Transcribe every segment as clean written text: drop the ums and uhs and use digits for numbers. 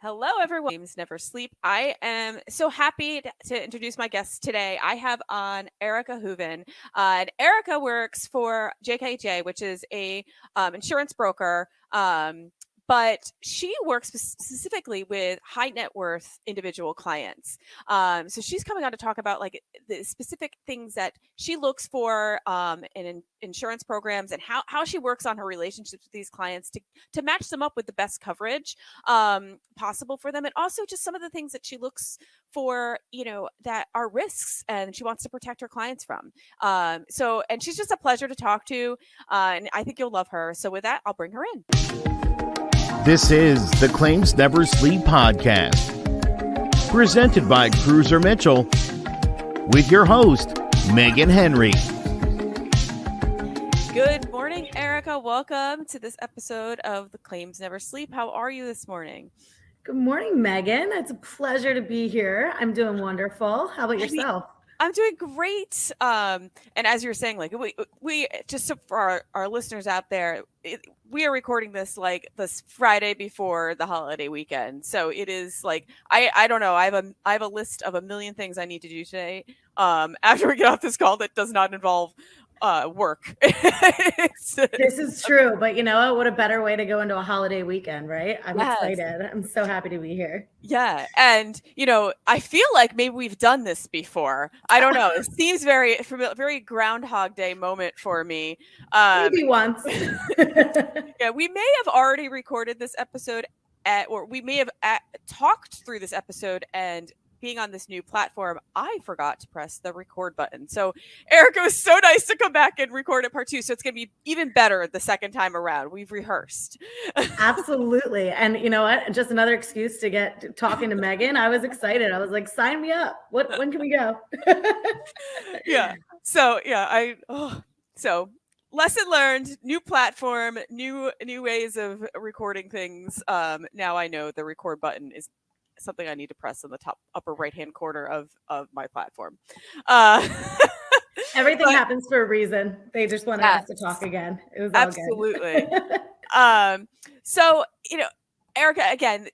Hello, everyone. Names Never Sleep. I am so happy to introduce my guests today. I have on Erica Hooven. And Erica works for JKJ, which is a insurance broker. But she works specifically with high net worth individual clients. So she's coming on to talk about like the specific things that she looks for in insurance programs and how she works on her relationships with these clients to match them up with the best coverage possible for them, and also just some of the things that she looks for, that are risks and she wants to protect her clients from. And she's just a pleasure to talk to, and I think you'll love her. So with that, I'll bring her in. This is the Claims Never Sleep podcast, presented by Cruiser Mitchell, with your host, Meghan Henry. Good morning, Erica. Welcome to this episode of the Claims Never Sleep. How are you this morning? Good morning, Meghan. It's a pleasure to be here. I'm doing wonderful. How about yourself? I'm doing great. And as you're saying, like we just for our listeners out there, we are recording this like this Friday before the holiday weekend. So it is like, I don't know. I have a list of a million things I need to do today. After we get off this call that does not involve work. This is true, but you know what a better way to go into a holiday weekend, right? I'm excited. I'm so happy to be here. Yeah. And, I feel like maybe we've done this before. I don't know. It seems very Groundhog Day moment for me. Maybe once. Yeah, we may have already recorded this episode or we may have talked through this episode, and being on this new platform, I forgot to press the record button. So Erica, it was so nice to come back and record it part 2. So it's going to be even better the second time around. We've rehearsed. Absolutely. And you know what? Just another excuse to get talking to Meghan. I was excited. I was like, sign me up. When can we go? Yeah. So yeah, so lesson learned, new platform, new ways of recording things. Now I know the record button is something I need to press in the top upper right hand corner of my platform. Everything happens for a reason. They just wanted us to talk again. It was all absolutely good. So Erica, again,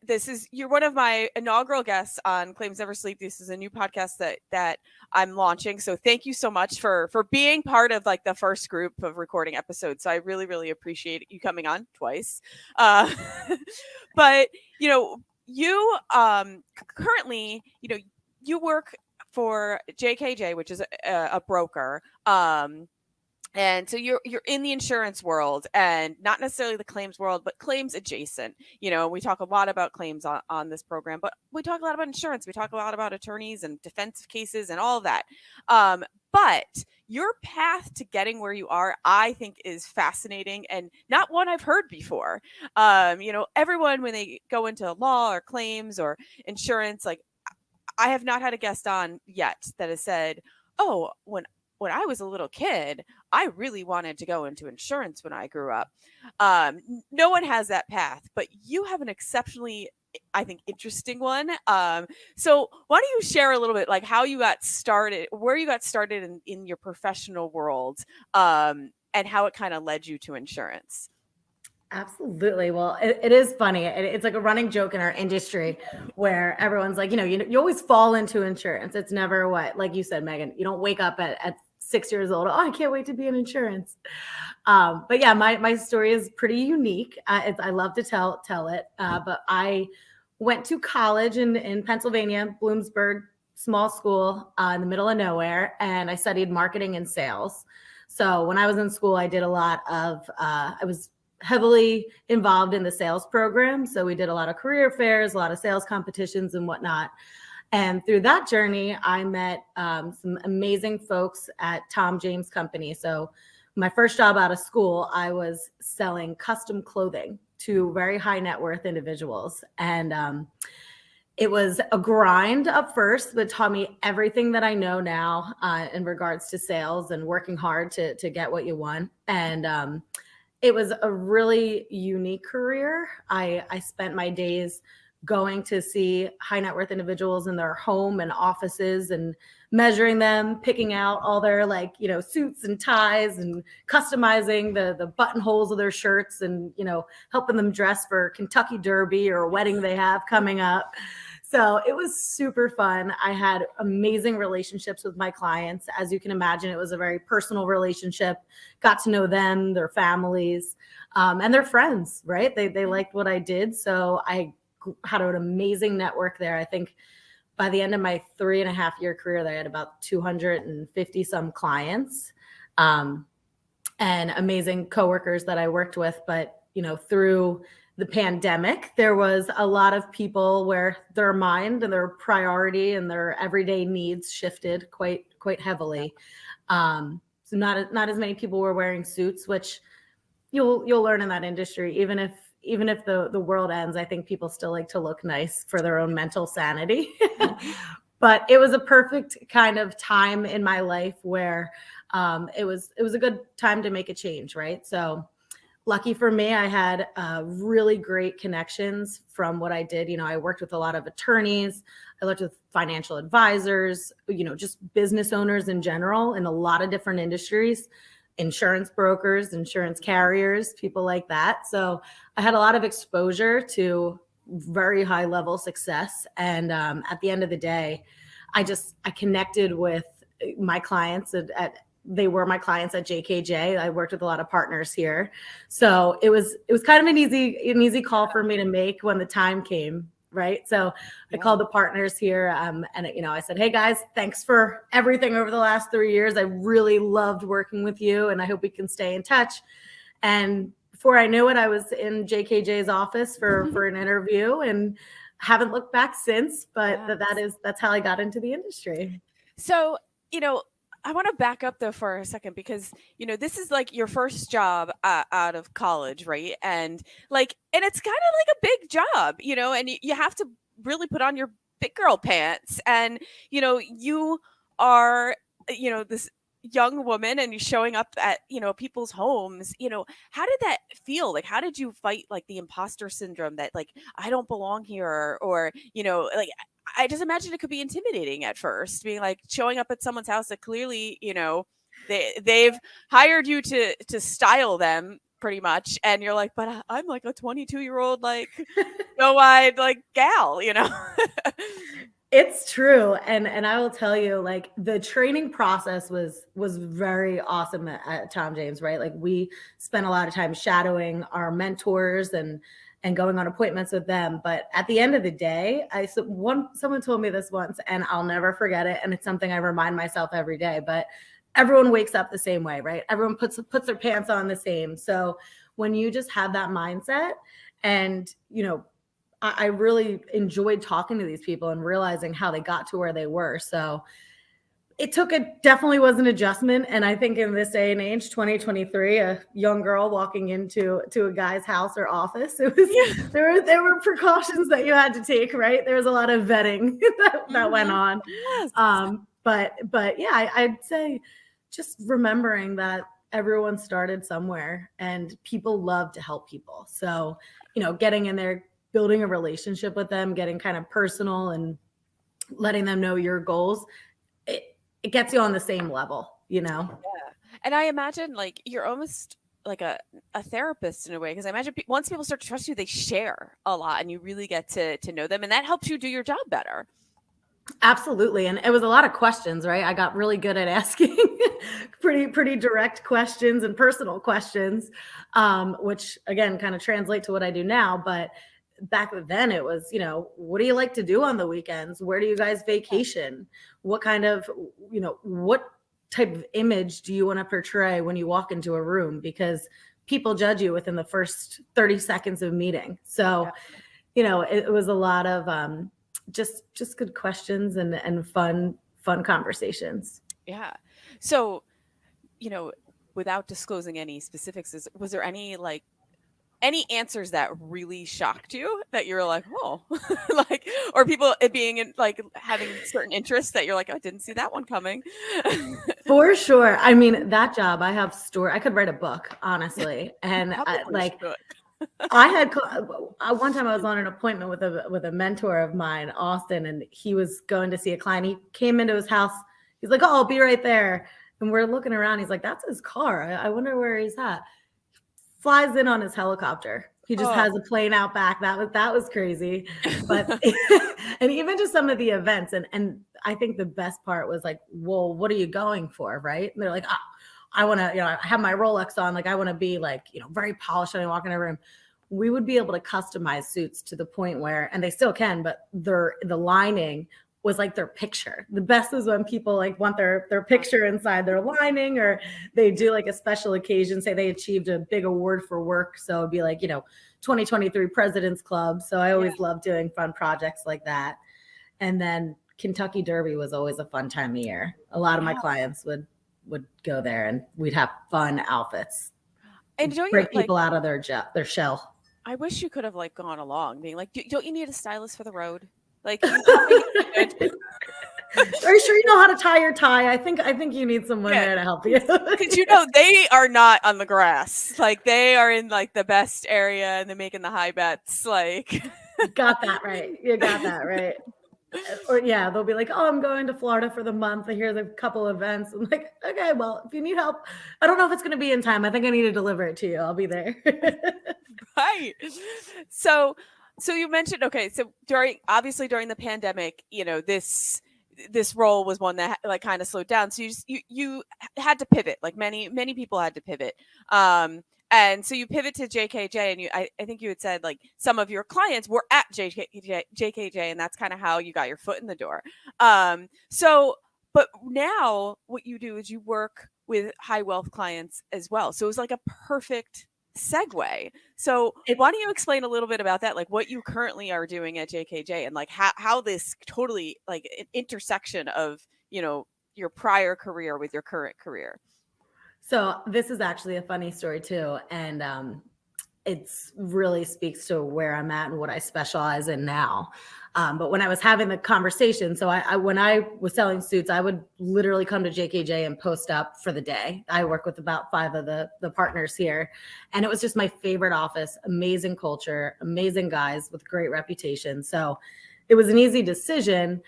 you're one of my inaugural guests on Claims Never Sleep. This is a new podcast that I'm launching. So thank you so much for being part of like the first group of recording episodes. So I really, really appreciate you coming on twice. But you currently, you work for JKJ, which is a broker. And so you're in the insurance world, and not necessarily the claims world, but claims adjacent. We talk a lot about claims on this program, but we talk a lot about insurance. We talk a lot about attorneys and defensive cases and all of that. But your path to getting where you are, I think, is fascinating and not one I've heard before. Everyone, when they go into law or claims or insurance, like I have not had a guest on yet that has said, oh, when I was a little kid, I really wanted to go into insurance when I grew up. No one has that path, but you have an exceptionally, I think, interesting one. So why don't you share a little bit like how you got started, where you got started in your professional world, and how it kind of led you to insurance? Absolutely. Well, it is funny. It's like a running joke in our industry where everyone's like, you always fall into insurance. It's never like you said, Meghan, you don't wake up at 6 years old. Oh, I can't wait to be in insurance. But yeah, my story is pretty unique. I love to tell it. But I went to college in Pennsylvania, Bloomsburg, small school in the middle of nowhere. And I studied marketing and sales. So when I was in school, I did a lot of, I was heavily involved in the sales program. So we did a lot of career fairs, a lot of sales competitions and whatnot. And through that journey, I met some amazing folks at Tom James Company. So my first job out of school, I was selling custom clothing to very high net worth individuals. And it was a grind up first, but taught me everything that I know now in regards to sales and working hard to get what you want. And it was a really unique career. I spent my days going to see high net worth individuals in their home and offices and measuring them, picking out all their like, suits and ties and customizing the buttonholes of their shirts and, helping them dress for Kentucky Derby or a wedding they have coming up. So it was super fun. I had amazing relationships with my clients. As you can imagine, it was a very personal relationship. Got to know them, their families, and their friends, right? They liked what I did. So I had an amazing network there. I think by the end of my 3.5-year career, I had about 250 some clients, and amazing coworkers that I worked with. But, through the pandemic, there was a lot of people where their mind and their priority and their everyday needs shifted quite heavily. So not as many people were wearing suits, which you'll learn in that industry. Even if the world ends, I think people still like to look nice for their own mental sanity. But it was a perfect kind of time in my life where it was a good time to make a change, right? So lucky for me, I had really great connections from what I did. I worked with a lot of attorneys. I worked with financial advisors, just business owners in general in a lot of different industries, insurance brokers, insurance carriers, people like that. So I had a lot of exposure to very high level success. And at the end of the day, I connected with my clients they were my clients at JKJ. I worked with a lot of partners here. So it was kind of an easy call for me to make when the time came. Right. So I called the partners here and, I said, hey guys, thanks for everything over the last 3 years. I really loved working with you and I hope we can stay in touch. And before I knew it, I was in JKJ's office for an interview and haven't looked back since, but that's how I got into the industry. So, I want to back up though for a second because, this is like your first job out of college, right? And it's kind of like a big job, and you have to really put on your big girl pants. And, you are, this young woman and you're showing up at, people's homes, how did that feel? Like, how did you fight like the imposter syndrome that like, I don't belong here or, I just imagine it could be intimidating at first, being like showing up at someone's house that clearly, they've hired you to style them pretty much. And you're like, but I'm like a 22-year-old, like, no-eyed, like gal, It's true. And I will tell you, like the training process was very awesome at Tom James, right? Like we spent a lot of time shadowing our mentors and going on appointments with them. But at the end of the day, someone told me this once and I'll never forget it. And it's something I remind myself every day, but everyone wakes up the same way, right? Everyone puts their pants on the same. So when you just have that mindset and, I really enjoyed talking to these people and realizing how they got to where they were. So it definitely was an adjustment. And I think in this day and age, 2023, a young girl walking into a guy's house or office, there were precautions that you had to take, right? There was a lot of vetting that went on. Yes. But yeah, I'd say just remembering that everyone started somewhere and people love to help people. So, getting in there, building a relationship with them, getting kind of personal and letting them know your goals, it gets you on the same level, Yeah. And I imagine like you're almost like a therapist in a way, because I imagine once people start to trust you, they share a lot and you really get to know them and that helps you do your job better. Absolutely. And it was a lot of questions, right? I got really good at asking pretty direct questions and personal questions, which again, kind of translate to what I do now. But back then it was, what do you like to do on the weekends? Where do you guys vacation? What kind of, what type of image do you want to portray when you walk into a room? Because people judge you within the first 30 seconds of meeting. So, it was a lot of just good questions and fun conversations. Yeah. So, without disclosing any specifics, was there any answers that really shocked you that you're like, oh, like, or people being in, like having certain interests that you're like, I didn't see that one coming. For sure. I mean, that job, I could write a book, honestly. And I had one time I was on an appointment with a mentor of mine, Austin, and he was going to see a client. He came into his house. He's like, "Oh, I'll be right there." And we're looking around. He's like, "That's his car. I wonder where he's at." Flies in on his helicopter. He just has a plane out back. That was crazy. But and even just some of the events, and I think the best part was like, well, what are you going for, right? And they're like, oh, I want to, I have my Rolex on, like I want to be like, very polished when I walk in a room. We would be able to customize suits to the point where, and they still can, but the lining was like their picture. The best is when people like want their picture inside their lining, or they do like a special occasion, say they achieved a big award for work. So it'd be like, 2023 President's Club. So I always love doing fun projects like that. And then Kentucky Derby was always a fun time of year. A lot of my clients would go there and we'd have fun outfits and don't break people out of their shell. I wish you could have like gone along, being like, don't you need a stylist for the road? Like, are you sure you know how to tie your tie? I think you need someone there to help you. Because they are not on the grass. Like they are in like the best area and they're making the high bets. Like you got that right. Or they'll be like, "Oh, I'm going to Florida for the month. Here's a couple events." I'm like, "Okay, well, if you need help, I don't know if it's going to be in time. I think I need to deliver it to you. I'll be there." Right. So you mentioned, okay, so during the pandemic, this role was one that like kind of slowed down. So you had to pivot, like many people had to pivot. And so you pivot to JKJ, and I think you had said like some of your clients were at JKJ, and that's kind of how you got your foot in the door. But now what you do is you work with high wealth clients as well. So it was like a perfect segue. So why don't you explain a little bit about that, like what you currently are doing at JKJ, and like how this totally like an intersection of your prior career with your current career. So this is actually a funny story too, and it's really speaks to where I'm at and what I specialize in now. But when I was having the conversation, so when I was selling suits, I would literally come to JKJ and post up for the day. I work with about 5 of the partners here, and it was just my favorite office. Amazing culture, amazing guys with great reputation. So it was an easy decision.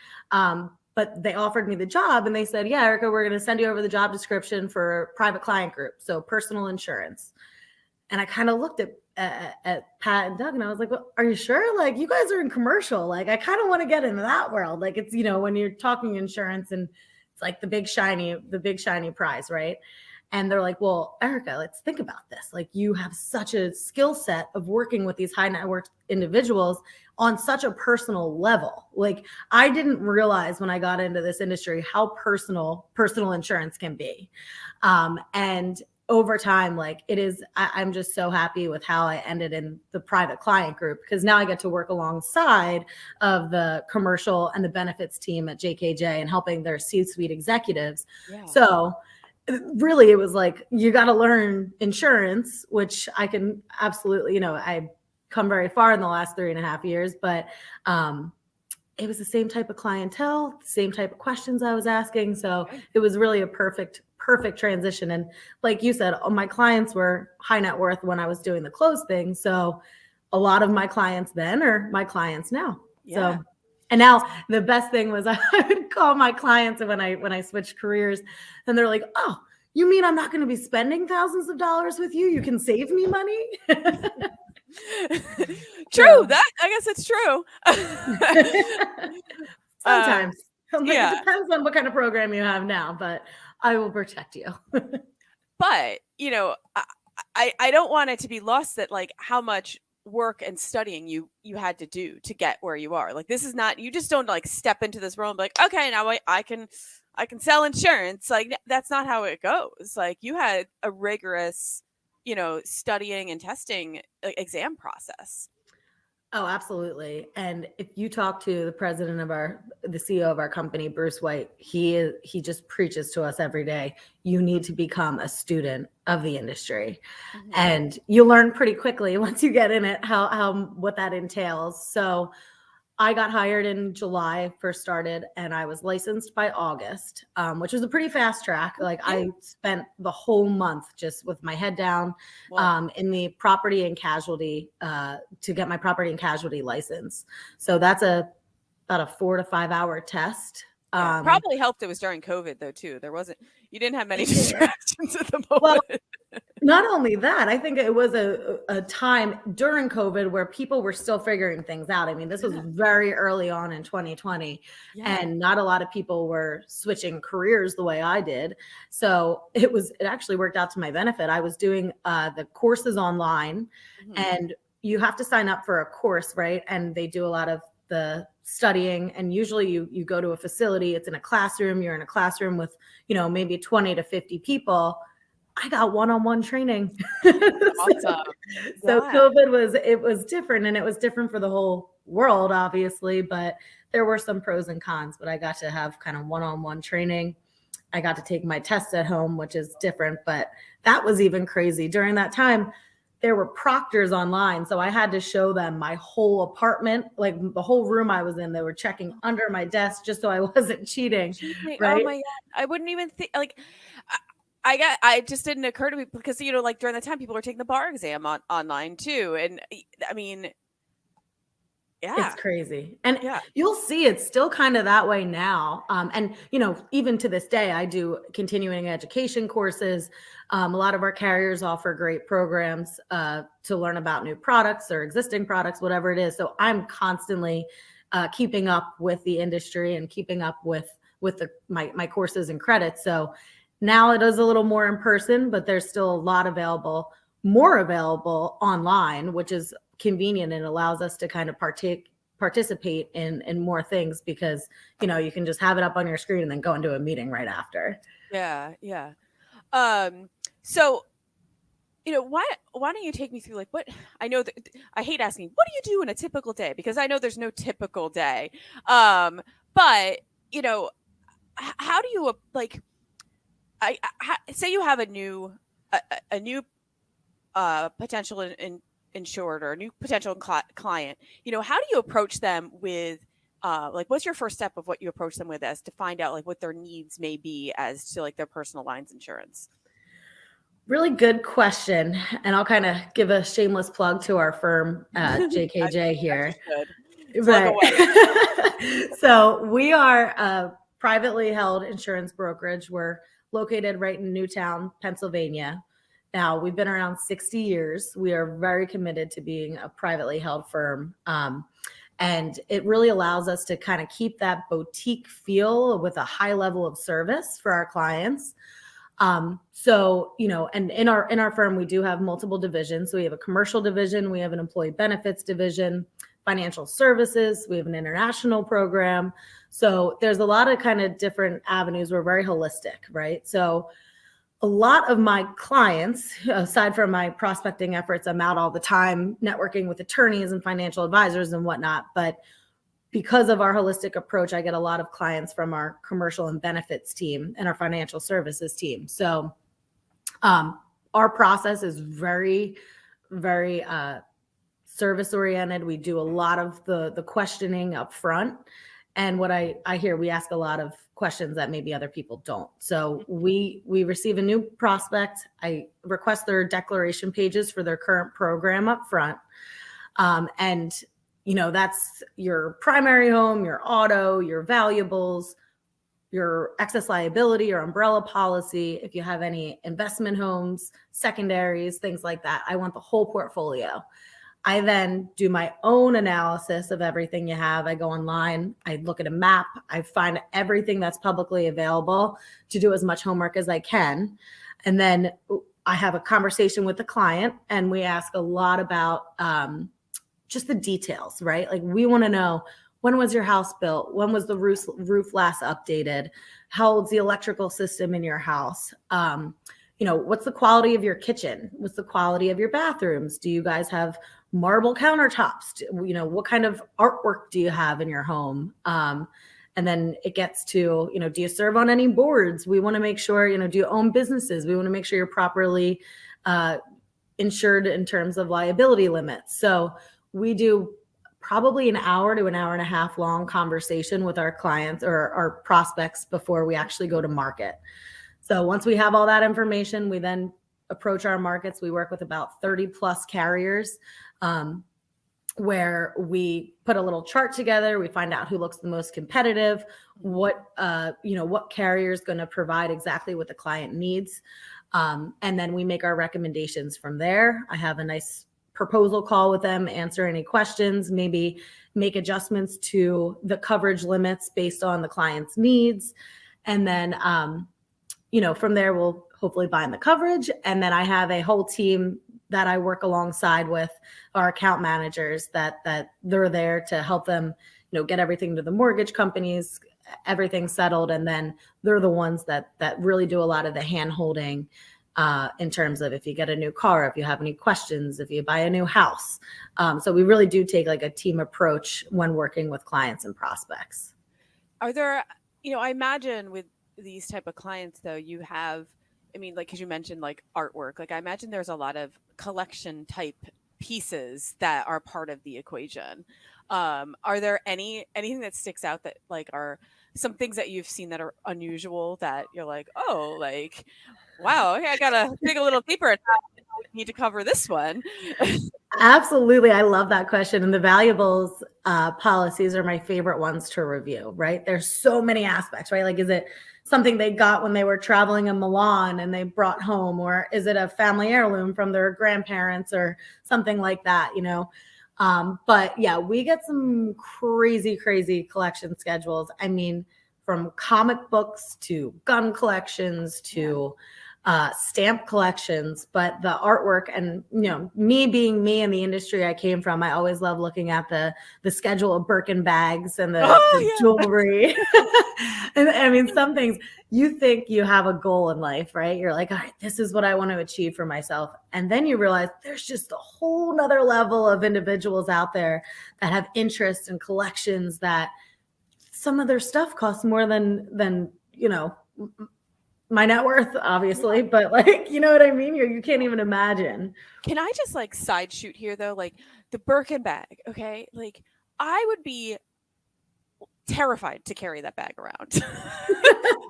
But they offered me the job and they said, "Yeah, Erica, we're going to send you over the job description for private client group, so personal insurance." And I kind of looked at Pat and Doug and I was like, "Well, are you sure? Like, you guys are in commercial. Like, I kind of want to get into that world. Like, it's, when you're talking insurance and it's like the big shiny prize, right?" And they're like, "Well, Erica, let's think about this. Like, you have such a skill set of working with these high net worth individuals on such a personal level. Like, I didn't realize when I got into this industry how personal insurance can be." And over time, like it is, I'm just so happy with how I ended in the private client group, because now I get to work alongside of the commercial and the benefits team at JKJ and helping their C-suite executives. Yeah. So really, it was like, you got to learn insurance, which I can absolutely, I come very far in the last 3.5 years, but it was the same type of clientele, same type of questions I was asking. So it was really a perfect transition. And like you said, my clients were high net worth when I was doing the close thing. So a lot of my clients then are my clients now. Yeah. So, and now the best thing was I would call my clients when I switched careers, and they're like, "Oh, you mean I'm not going to be spending thousands of dollars with you? You can save me money?" True. That, I guess it's true. Sometimes. It depends on what kind of program you have now, but I will protect you. But, I don't want it to be lost that like how much work and studying you had to do to get where you are. Like, this is not, you just don't like step into this role and be like, "Okay, now I can sell insurance." Like, that's not how it goes. Like, you had a rigorous, studying and testing exam process. Oh, absolutely. And if you talk to the the CEO of our company, Bruce White, he just preaches to us every day, you need to become a student of the industry. Mm-hmm. And you learn pretty quickly once you get in it, what that entails. So I got hired in July, first started, and I was licensed by August, which was a pretty fast track. Like I spent the whole month just with my head down in the property and casualty to get my property and casualty license. So that's about a 4 to 5 hour test. Probably helped it was during COVID though too. You didn't have many distractions at the moment. Well, not only that, I think it was a time during COVID where people were still figuring things out. I mean, this was very early on in 2020, and not a lot of people were switching careers the way I did. So it actually worked out to my benefit. I was doing the courses online, and you have to sign up for a course, right? And they do a lot of the studying, and usually you go to a facility, it's in a classroom, you're in a classroom with, maybe 20 to 50 people. I got one-on-one training. Awesome. So COVID was different, and it was different for the whole world, obviously, but there were some pros and cons, but I got to have kind of one-on-one training. I got to take my test at home, which is different, but that was even crazy. During that time, there were proctors online. So I had to show them my whole apartment, like the whole room I was in. They were checking under my desk just so I wasn't cheating. Right? Oh my God. I wouldn't even think it just didn't occur to me because, like during that time, people were taking the bar exam online too. And I mean, it's crazy. And you'll see it's still kind of that way now. And, even to this day, I do continuing education courses. A lot of our carriers offer great programs to learn about new products or existing products, whatever it is. So I'm constantly keeping up with the industry and keeping up with my courses and credits. So now it is a little more in person, but there's still a lot more available online, which is convenient and allows us to kind of participate in more things because, you can just have it up on your screen and then go into a meeting right after. Yeah. So, why don't you take me through what I know that I hate asking, what do you do in a typical day? Because I know there's no typical day. But, how do you say you have a new potential insured or a new potential client, how do you approach them with what's your first step of what you approach them with as to find out what their needs may be as to their personal lines insurance? Really good question. And I'll kind of give a shameless plug to our firm, JKJ here. Right. So we are a privately held insurance brokerage. We're located right in Newtown, Pennsylvania. Now, we've been around 60 years. We are very committed to being a privately held firm. And it really allows us to kind of keep that boutique feel with a high level of service for our clients. So, and in our firm, we do have multiple divisions. So we have a commercial division, we have an employee benefits division, financial services, we have an international program. So there's a lot of kind of different avenues. We're very holistic, right? So a lot of my clients, aside from my prospecting efforts, I'm out all the time networking with attorneys and financial advisors and whatnot. But because of our holistic approach, I get a lot of clients from our commercial and benefits team and our financial services team. So our process is very, very service oriented. We do a lot of the questioning up front. And what I hear, we ask a lot of questions that maybe other people don't. So we receive a new prospect. I request their declaration pages for their current program up front. And that's your primary home, your auto, your valuables, your excess liability, your umbrella policy. If you have any investment homes, secondaries, things like that, I want the whole portfolio. I then do my own analysis of everything you have. I go online, I look at a map, I find everything that's publicly available to do as much homework as I can. And then I have a conversation with the client and we ask a lot about just the details, right? Like we want to know, when was your house built? When was the roof last updated? How old's the electrical system in your house? What's the quality of your kitchen? What's the quality of your bathrooms? Do you guys have marble countertops? What kind of artwork do you have in your home? And then it gets to, do you serve on any boards? We want to make sure, do you own businesses? We want to make sure you're properly insured in terms of liability limits. So we do probably an hour to an hour and a half long conversation with our clients or our prospects before we actually go to market. So once we have all that information, we then approach our markets. We work with about 30 plus carriers, where we put a little chart together. We find out who looks the most competitive, what carrier is going to provide exactly what the client needs. And then we make our recommendations from there. I have a nice proposal call with them, answer any questions, maybe make adjustments to the coverage limits based on the client's needs. And then, from there, we'll hopefully bind the coverage. And then I have a whole team that I work alongside with, our account managers, that they're there to help them, get everything to the mortgage companies, everything settled. And then they're the ones that really do a lot of the hand holding in terms of if you get a new car, if you have any questions, if you buy a new house. So we really do take like a team approach when working with clients and prospects. Are there, I imagine with these type of clients though, you have, because you mentioned like artwork, like I imagine there's a lot of collection type pieces that are part of the equation. Are there anything that sticks out that like are some things that you've seen that are unusual that you're like, oh, like, wow, okay, I gotta dig a little deeper and need to cover this one? Absolutely. I love that question. And the valuables policies are my favorite ones to review, right? There's so many aspects, right? Like, is it something they got when they were traveling in Milan and they brought home, or is it a family heirloom from their grandparents or something like that, But yeah, we get some crazy collection schedules. From comic books to gun collections to stamp collections, but the artwork and, me being me in the industry I came from, I always love looking at the schedule of Birkin bags and the jewelry. And some things you think you have a goal in life, right? You're like, all right, this is what I want to achieve for myself. And then you realize there's just a whole nother level of individuals out there that have interests and collections that some of their stuff costs more than my net worth, obviously, but like, you know what I mean? You can't even imagine. Can I just like side shoot here though? Like the Birkin bag, okay? Like I would be terrified to carry that bag around.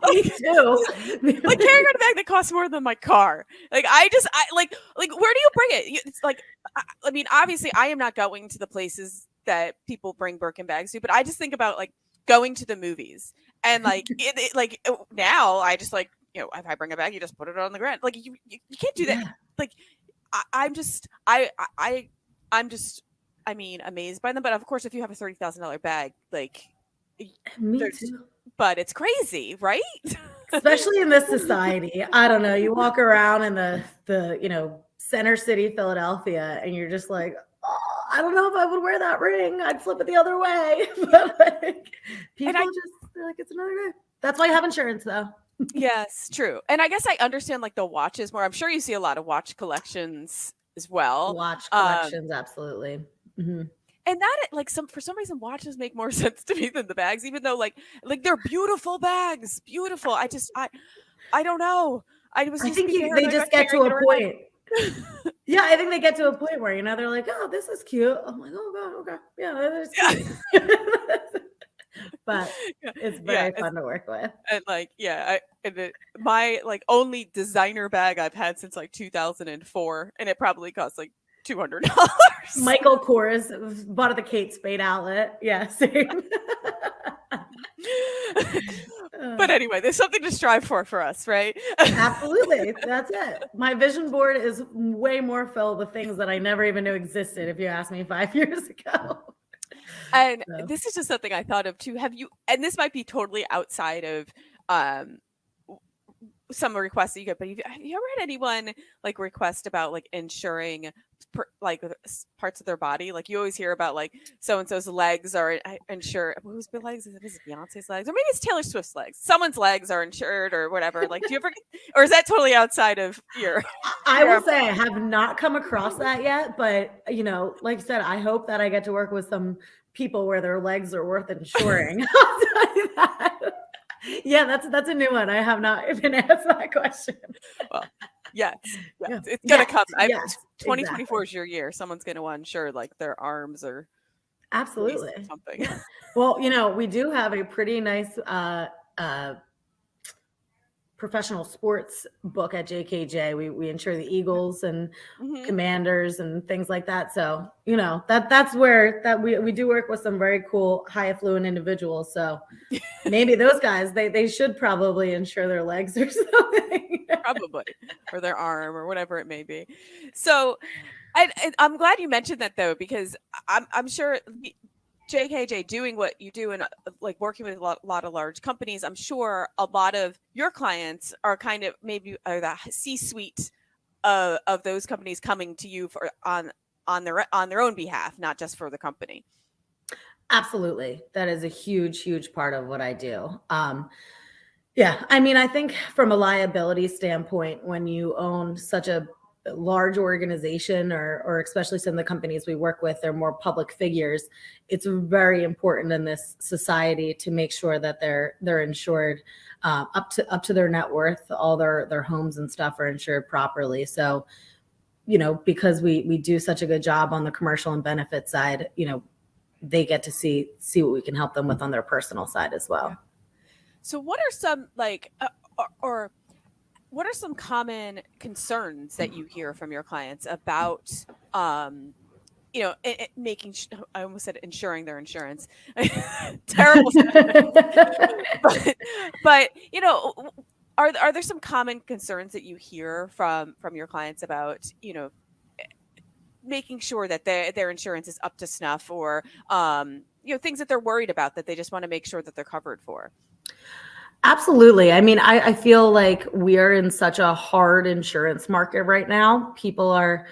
Me too. Like carrying around a bag that costs more than my car. Like I like where do you bring it? It's like, obviously I am not going to the places that people bring Birkin bags to, but I just think about like going to the movies and like now I just like, if I bring a bag, you just put it on the ground. Like you can't do that. Yeah. Like I'm just amazed by them. But of course, if you have a $30,000 bag, like me too. But it's crazy, right? Especially in this society. I don't know. You walk around in the center city, Philadelphia, and you're just like, oh, I don't know if I would wear that ring. I'd flip it the other way. But like people they're like, it's another day. That's why you have insurance though. Yes, true. And I guess I understand like the watches more. I'm sure you see a lot of watch collections as well. Watch collections, absolutely. Mm-hmm. And that for some reason watches make more sense to me than the bags, even though like they're beautiful bags, beautiful. I don't know. I think they just get to a point. Yeah, I think they get to a point where they're like, oh, this is cute. I'm like, oh god, okay, yeah, that is cute. But it's very fun to work with. And like, my like only designer bag I've had since like 2004, and it probably costs like $200. Michael Kors bought at the Kate Spade outlet. Yeah, same. But anyway, there's something to strive for us, right? Absolutely. That's it. My vision board is way more filled with things that I never even knew existed, if you asked me 5 years ago. And this is just something I thought of too. And this might be totally outside of some requests that you get, but have you ever had anyone like request about like insuring like parts of their body? Like you always hear about like so-and-so's legs are insured. Whose legs? Is it Beyonce's legs? Or maybe it's Taylor Swift's legs. Someone's legs are insured or whatever. Like do you ever or is that totally outside of your I will say I have not come across that yet, but like I said, I hope that I get to work with some people where their legs are worth insuring. I'll tell you that. Yeah, that's a new one. I have not been asked that question. Well, yes. It's gonna come. Yes, 2024 is your year. Someone's gonna insure like their arms or Absolutely. something. Yeah. Well, we do have a pretty nice uh, professional sports book at JKJ. We insure the Eagles and Mhm. Commanders and things like that. So, that's where that we do work with some very cool, high affluent individuals. So maybe those guys, they should probably insure their legs or something. Probably, or their arm or whatever it may be. So I'm glad you mentioned that though, because I'm sure JKJ doing what you do and like working with a lot of large companies, I'm sure a lot of your clients are kind of maybe the C-suite of those companies coming to you for on their own behalf, not just for the company. Absolutely. That is a huge, huge part of what I do. Yeah, I mean, I think from a liability standpoint, when you own such a large organization, or especially some of the companies we work with, they're more public figures. It's very important in this society to make sure that they're insured up to their net worth. All their homes and stuff are insured properly. So, because we do such a good job on the commercial and benefit side, they get to see what we can help them with on their personal side as well. Yeah. So what are some or what are some common concerns that you hear from your clients about making I almost said insuring their insurance. Terrible. but are there some common concerns that you hear from your clients about, making sure that their insurance is up to snuff, or things that they're worried about that they just want to make sure that they're covered for? Absolutely. I mean, I feel like we are in such a hard insurance market right now. People are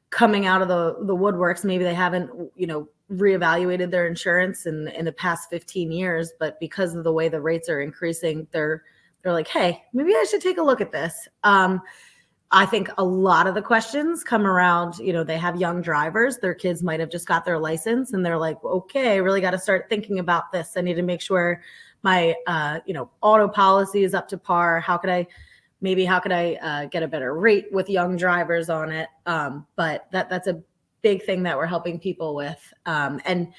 coming out of the woodworks. Maybe they haven't, reevaluated their insurance in the past 15 years, but because of the way the rates are increasing, they're like, hey, maybe I should take a look at this. I think a lot of the questions come around, they have young drivers, their kids might have just got their license and they're like, okay, I really got to start thinking about this. I need to make sure my, auto policy is up to par. How could I get a better rate with young drivers on it? But that's a big thing that we're helping people with. And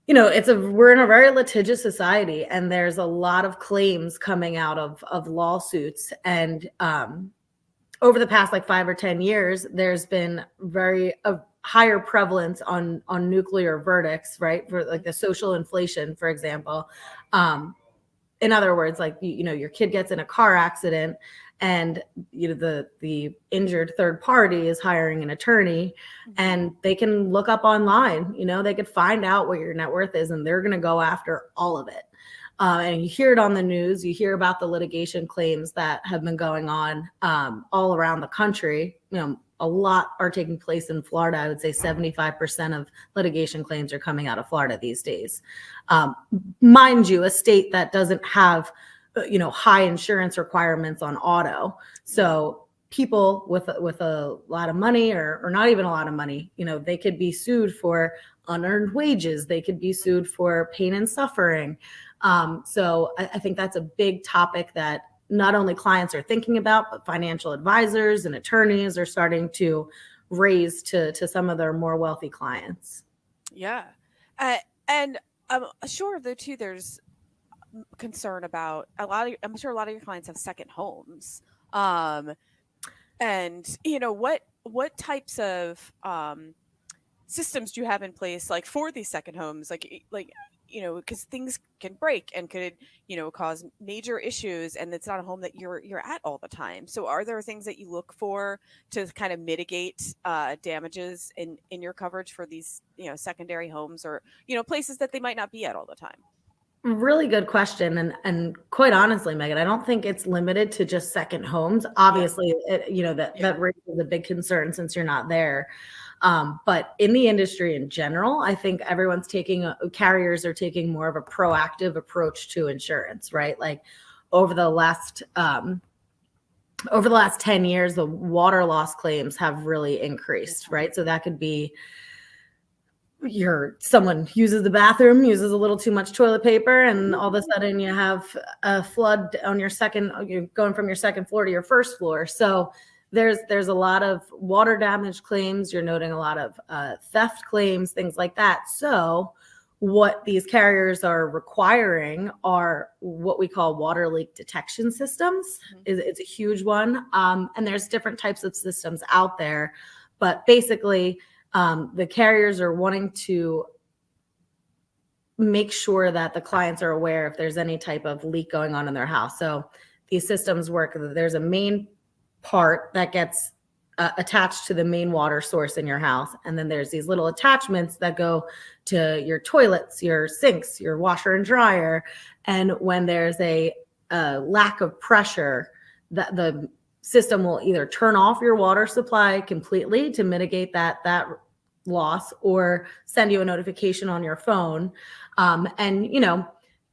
we're in a very litigious society, and there's a lot of claims coming out of lawsuits. And, over the past 5 or 10 years, there's been a higher prevalence on nuclear verdicts, right? For the social inflation, for example. In other words, your kid gets in a car accident, and the injured third party is hiring an attorney, and they can look up online. They could find out what your net worth is, and they're going to go after all of it. And you hear it on the news. You hear about the litigation claims that have been going on all around the country. A lot are taking place in Florida. I would say 75% of litigation claims are coming out of Florida these days. Mind you, a state that doesn't have, high insurance requirements on auto. So people with a lot of money, or not even a lot of money, they could be sued for unearned wages. They could be sued for pain and suffering. So I think that's a big topic that not only clients are thinking about, but financial advisors and attorneys are starting to raise to some of their more wealthy clients. Yeah. And I'm sure though too, there's concern about I'm sure a lot of your clients have second homes. And what types of systems do you have in place for these second homes? Because things can break and could cause major issues, and it's not a home that you're at all the time. So are there things that you look for to kind of mitigate damages in your coverage for these secondary homes, or places that they might not be at all the time? Really good question. And quite honestly, Megan, I don't think it's limited to just second homes. Obviously, that raises a big concern since you're not there. But in the industry in general, I think carriers are taking more of a proactive approach to insurance, right? Over the last 10 years, the water loss claims have really increased, right? So that could be someone uses the bathroom, uses a little too much toilet paper, and all of a sudden you have a flood on you're going from your second floor to your first floor. So there's a lot of water damage claims. You're noting a lot of theft claims, things like that. So what these carriers are requiring are what we call water leak detection systems. It's a huge one. And there's different types of systems out there. But basically, the carriers are wanting to make sure that the clients are aware if there's any type of leak going on in their house. So these systems work. There's a main part that gets attached to the main water source in your house. And then there's these little attachments that go to your toilets, your sinks, your washer and dryer. And when there's a lack of pressure, that the system will either turn off your water supply completely to mitigate that loss, or send you a notification on your phone. And, you know,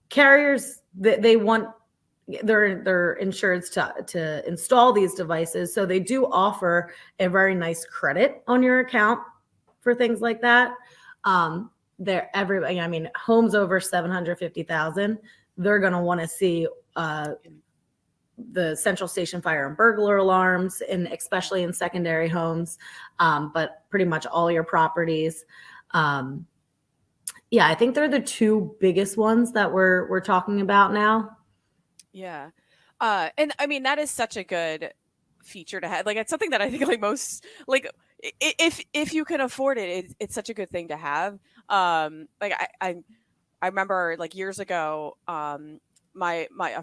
carriers, they want their insureds to install these devices. So they do offer a very nice credit on your account for things like that. I mean, homes over 750,000, they're going to want to see the central station fire and burglar alarms, and especially in secondary homes, but pretty much all your properties. Yeah, I think they're the two biggest ones that we're talking about now. Yeah. And I mean, that is such a good feature to have. Like, it's something that I think like most, like if you can afford it, it's such a good thing to have. Like I remember like years ago, a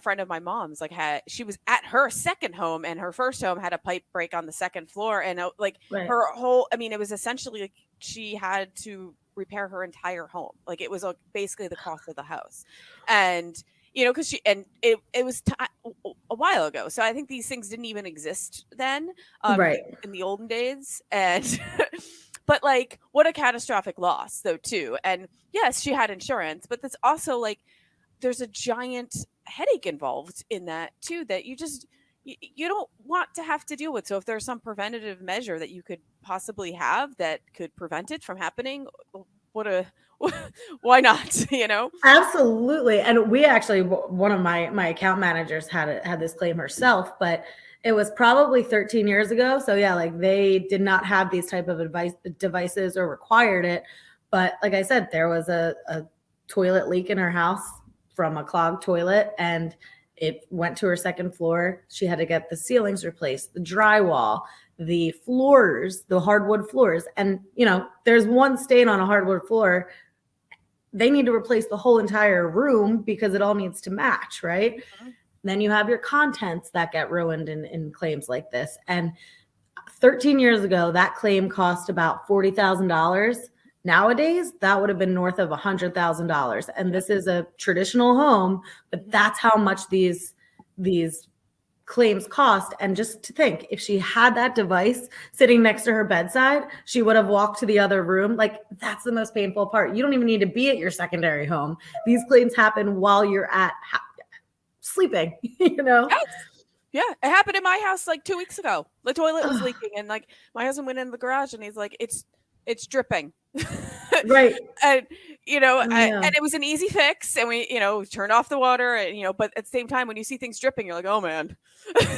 friend of my mom's like she was at her second home, and her first home had a pipe break on the second floor, and her whole, I mean, it was essentially like she had to repair her entire home. Like it was basically the cost of the house. And you know, because it was a while ago, so I think these things didn't even exist then, in the olden days. And but like, what a catastrophic loss, though, too. And yes, she had insurance, but that's also like there's a giant headache involved in that too, that you don't want to have to deal with. So if there's some preventative measure that you could possibly have that could prevent it from happening, why not? You know? Absolutely. And we actually, one of my account managers had this claim herself, but it was probably 13 years ago. So yeah, like they did not have these type of devices or required it. But like I said, there was a toilet leak in her house from a clogged toilet, and it went to her second floor. She had to get the ceilings replaced, the drywall, the floors, the hardwood floors. And, you know, there's one stain on a hardwood floor. They need to replace the whole entire room because it all needs to match, right? Mm-hmm. Then you have your contents that get ruined in claims like this. And 13 years ago, that claim cost about $40,000. Nowadays, that would have been north of $100,000. And this is a traditional home, but that's how much these claims cost. And just to think, if she had that device sitting next to her bedside, she would have walked to the other room. Like, that's the most painful part. You don't even need to be at your secondary home. These claims happen while you're at sleeping, you know? Yes. Yeah, it happened in my house like 2 weeks ago. The toilet was leaking, and like my husband went in the garage and he's like, it's dripping. Right. And you know, and it was an easy fix, and we, you know, turned off the water, and you know, but at the same time, when you see things dripping, you're like, oh man.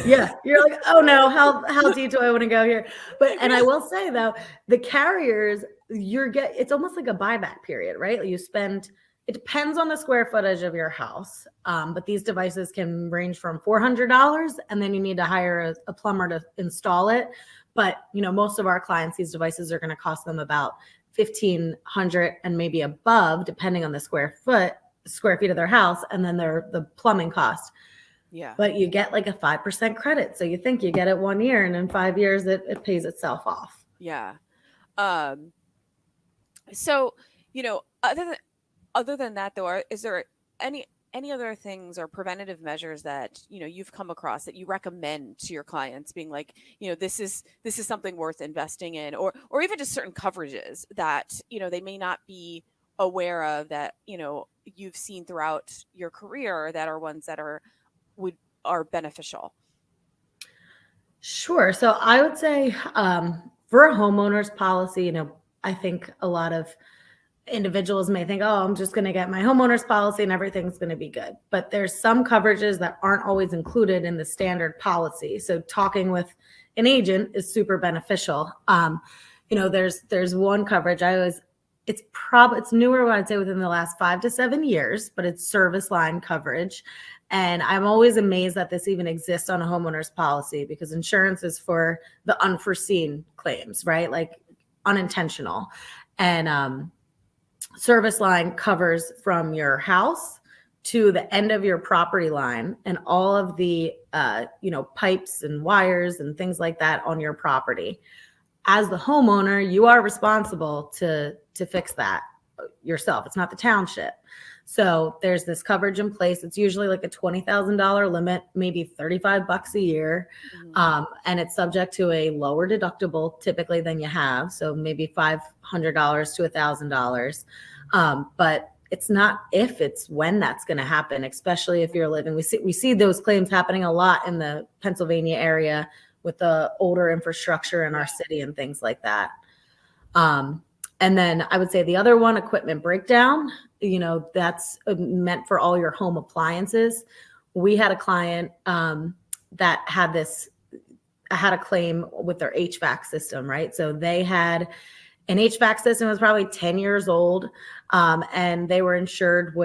Yeah, you're like, oh no, how deep do I want to go here? But and I will say though, the carriers, it's almost like a buyback period, right? It depends on the square footage of your house, but these devices can range from $400, and then you need to hire a plumber to install it. But you know, most of our clients, these devices are going to cost them about $1,500 and maybe above, depending on the square feet of their house, and then the plumbing cost. Yeah. But you get like a 5% credit, so you think you get it 1 year, and in 5 years it pays itself off. Yeah. So you know, other than that, though, is there any other things or preventative measures that, you know, you've come across that you recommend to your clients, being like, you know, this is something worth investing in, or even just certain coverages that, you know, they may not be aware of, that, you know, you've seen throughout your career, that are ones that are beneficial? Sure. So I would say for a homeowner's policy, you know, I think a lot of individuals may think, oh, I'm just going to get my homeowner's policy and everything's going to be good. But there's some coverages that aren't always included in the standard policy. So talking with an agent is super beneficial. There's one coverage it's newer, I'd say within the last 5 to 7 years, but it's service line coverage. And I'm always amazed that this even exists on a homeowner's policy, because insurance is for the unforeseen claims, right? Like unintentional. And service line covers from your house to the end of your property line and all of the pipes and wires and things like that on your property. As the homeowner, you are responsible to fix that yourself. It's not the township. So there's this coverage in place. It's usually like a $20,000 limit, maybe $35 a year. Mm-hmm. And it's subject to a lower deductible typically than you have. So maybe $500 to $1,000. But it's not if, it's when that's going to happen, especially if you're living. We see those claims happening a lot in the Pennsylvania area with the older infrastructure in our city and things like that. And then I would say the other one, equipment breakdown, that's meant for all your home appliances. We had a client that had a claim with their HVAC system, right? So they had an HVAC system that was probably 10 years old, and they were insured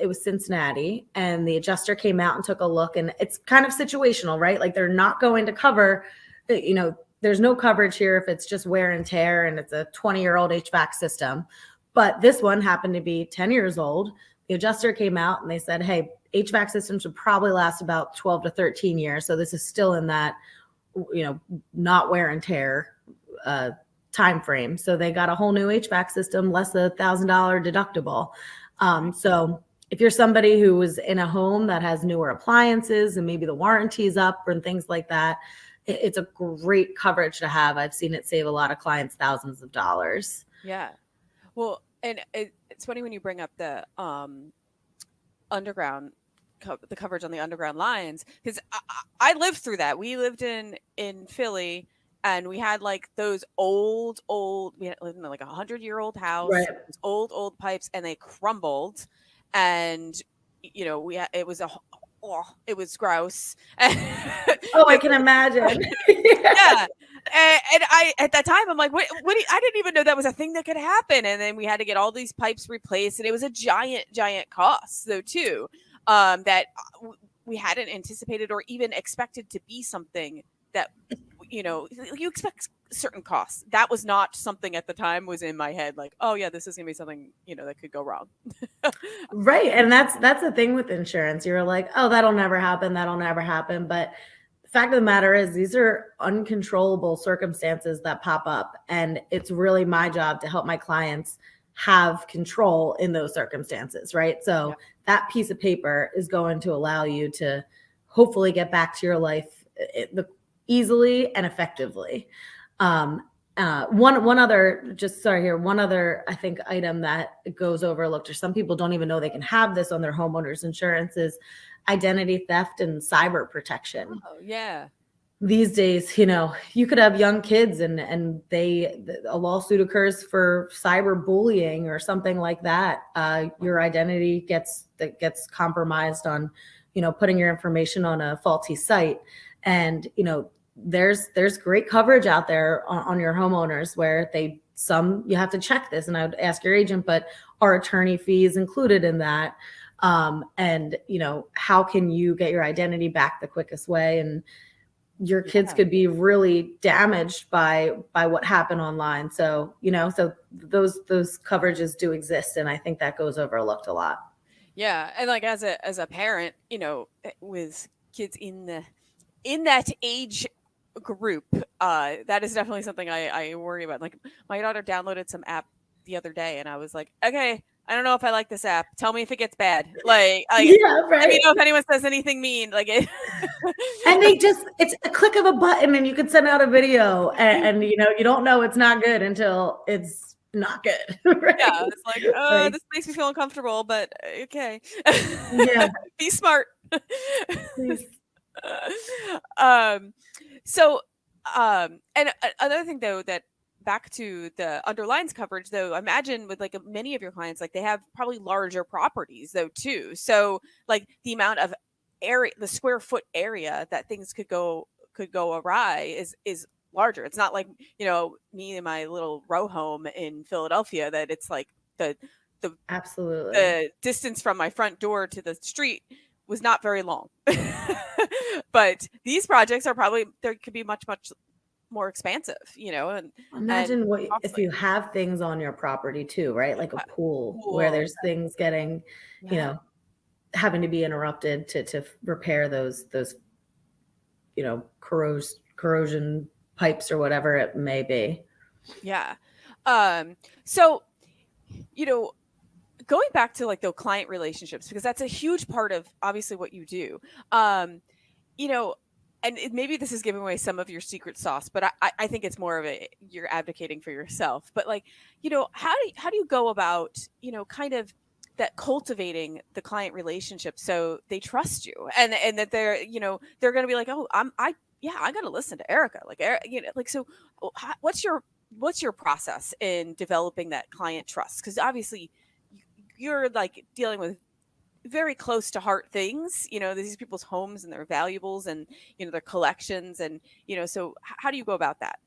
it was Cincinnati, and the adjuster came out and took a look, and it's kind of situational, right? Like they're not going to cover, there's no coverage here if it's just wear and tear and it's a 20-year-old HVAC system. But this one happened to be 10 years old. The adjuster came out and they said, hey, HVAC systems should probably last about 12 to 13 years. So this is still in that, not wear and tear time frame. So they got a whole new HVAC system, less than $1,000 deductible. So if you're somebody who is in a home that has newer appliances and maybe the warranty's up and things like that, it's a great coverage to have. I've seen it save a lot of clients thousands of dollars. Yeah. Well, and it's funny when you bring up the underground, the coverage on the underground lines, because I lived through that. We lived in Philly, and we had like those old, we lived in like 100-year-old house, right. Old pipes, and they crumbled. And, it was gross. Oh, I can imagine. Yeah. And I, at that time, I'm like, what I didn't even know that was a thing that could happen. And then we had to get all these pipes replaced, and it was a giant cost though too, that we hadn't anticipated or even expected to be something that, you expect certain costs. That was not something at the time was in my head. Like, oh yeah, this is gonna be something, that could go wrong. Right. And that's the thing with insurance. You're like, oh, that'll never happen. But the fact of the matter is these are uncontrollable circumstances that pop up. And it's really my job to help my clients have control in those circumstances. Right. So that piece of paper is going to allow you to hopefully get back to your life easily and effectively. One other, I think, item that goes overlooked, or some people don't even know they can have this on their homeowners insurance, is identity theft and cyber protection. Oh, yeah. These days, you could have young kids and a lawsuit occurs for cyber bullying or something like that. Your identity gets compromised on, putting your information on a faulty site. And, there's great coverage out there on your homeowners where you have to check this. And I would ask your agent, but are attorney fees included in that? And, how can you get your identity back the quickest way? And your kids could be really damaged by what happened online. So, so those coverages do exist. And I think that goes overlooked a lot. Yeah. And like as a parent, with kids in that age group, that is definitely something I worry about. Like my daughter downloaded some app the other day, and I was like, okay, I don't know if I like this app. Tell me if it gets bad. Like yeah, right. Let me know if anyone says anything mean. Like it. And it's a click of a button, and you can send out a video, and you don't know it's not good until it's not good. Right? Yeah, it's like, this makes me feel uncomfortable, but okay. Yeah, be smart. Please. So, and another thing though, that back to the underlines coverage though, I imagine with like many of your clients, like they have probably larger properties though too. So like the amount of area, the square foot area that things could go could go awry is larger. It's not like, me and my little row home in Philadelphia that it's like the Absolutely. the distance from my front door to the street was not very long. But these projects are probably, there could be much more expansive, and Imagine what if costly. you have things on your property too, right? Like a pool where Pool, there's things getting, yeah. having to be interrupted to repair those corrosion pipes or whatever it may be. Yeah. So, going back to like the client relationships, because that's a huge part of obviously what you do. And maybe this is giving away some of your secret sauce, but I think it's more of you're advocating for yourself. But like, how do you go about, kind of that cultivating the client relationship so they trust you and that they're, they're going to be like, oh, I got to listen to Erica. Like, so what's your process in developing that client trust? Because obviously you're like dealing with very close to heart things, these people's homes and their valuables and, their collections. And, so how do you go about that?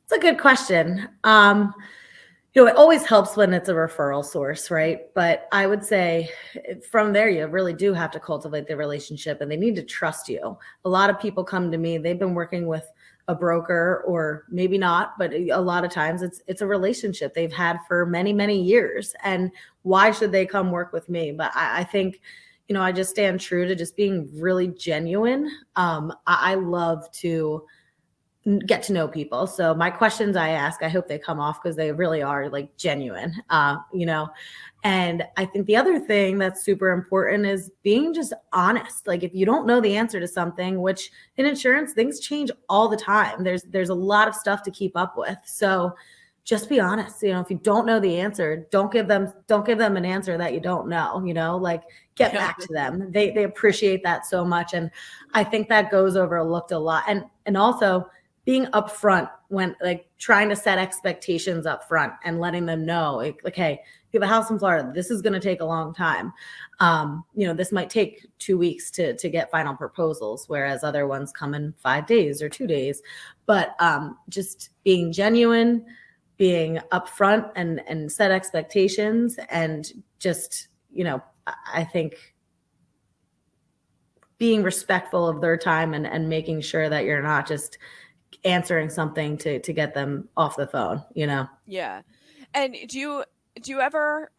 It's a good question. It always helps when it's a referral source, right? But I would say from there, you really do have to cultivate the relationship and they need to trust you. A lot of people come to me, they've been working with a broker or maybe not, but a lot of times it's a relationship they've had for many, many years. And why should they come work with me? But I think, I just stand true to just being really genuine. I love to get to know people. So my questions I ask, I hope they come off because they really are like genuine, And I think the other thing that's super important is being just honest. Like if you don't know the answer to something, which in insurance, things change all the time. There's a lot of stuff to keep up with. So just be honest. If you don't know the answer, don't give them an answer that you don't know, like get back to them. They appreciate that so much. And I think that goes overlooked a lot. And also being upfront when like trying to set expectations up front and letting them know like, hey, you have a house in Florida. This is going to take a long time. This might take 2 weeks to get final proposals, whereas other ones come in 5 days or 2 days. But just being genuine, being upfront and set expectations and just, I think being respectful of their time and making sure that you're not just answering something to get them off the phone, Yeah. And do you ever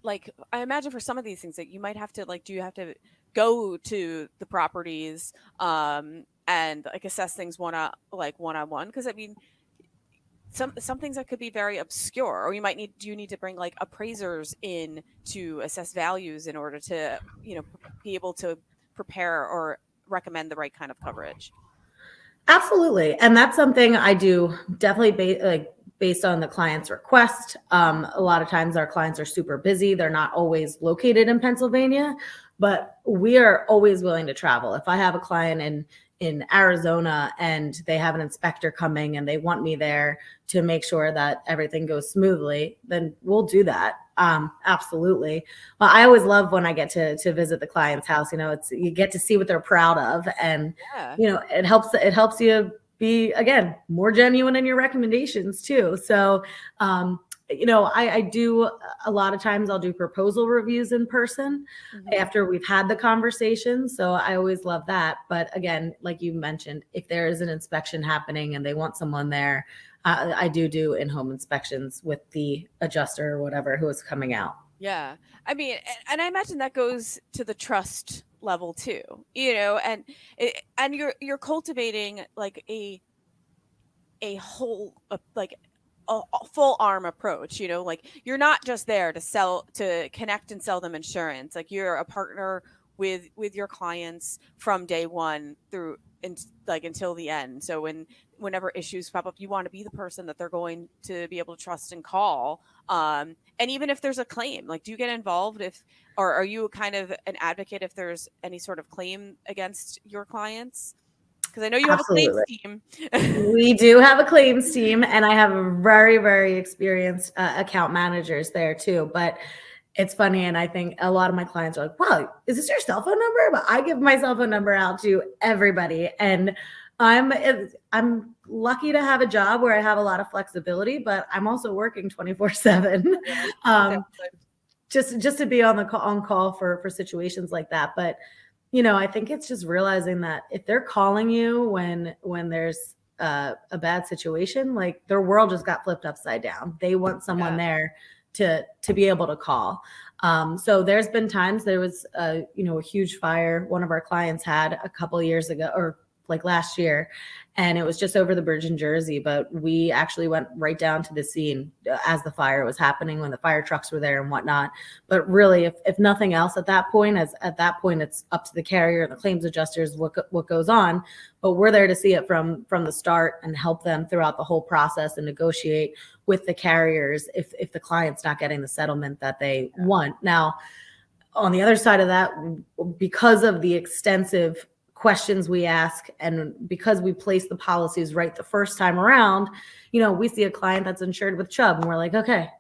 like, I imagine for some of these things that you might have to like, do you have to go to the properties and like assess things one-on-one? Because I mean, some things that could be very obscure, or do you need to bring like appraisers in to assess values in order to, be able to prepare or recommend the right kind of coverage? Absolutely. And that's something I do definitely based on the client's request. A lot of times our clients are super busy. They're not always located in Pennsylvania, but we are always willing to travel. If I have a client in Arizona and they have an inspector coming and they want me there to make sure that everything goes smoothly, then we'll do that. Absolutely. Well, I always love when I get to visit the client's house. You get to see what they're proud of, and it helps you be, again, more genuine in your recommendations too. So I do a lot of times I'll do proposal reviews in person after we've had the conversation. So I always love that. But again, like you mentioned, if there is an inspection happening and they want someone there, I do in-home inspections with the adjuster or whatever who is coming out. Yeah. I mean, and I imagine that goes to the trust level too, and you're cultivating like a whole, like a full arm approach, like you're not just there to connect and sell them insurance. Like you're a partner with your clients from day one through until the end. So whenever issues pop up, you want to be the person that they're going to be able to trust and call. And even if there's a claim, like, do you get involved or are you kind of an advocate if there's any sort of claim against your clients? Because I know you have a claims team. We do have a claims team, and I have very, very experienced account managers there too. But It's funny, and I think a lot of my clients are like, "Wow, is this your cell phone number?" But I give my cell phone number out to everybody, and I'm lucky to have a job where I have a lot of flexibility, but I'm also working 24/7, just to be on call for situations like that. But I think it's just realizing that if they're calling you when there's a bad situation, like their world just got flipped upside down. They want someone there to be able to call. So there's been times there was a huge fire one of our clients had a couple of years ago, or like last year, and it was just over the bridge in Jersey, but we actually went right down to the scene as the fire was happening, when the fire trucks were there and whatnot. But really, if nothing else at that point, it's up to the carrier and the claims adjusters what goes on, but we're there to see it from the start and help them throughout the whole process and negotiate with the carriers if the client's not getting the settlement that they want. Now, on the other side of that, because of the extensive questions we ask and because we place the policies right the first time around, we see a client that's insured with Chubb and we're like, okay,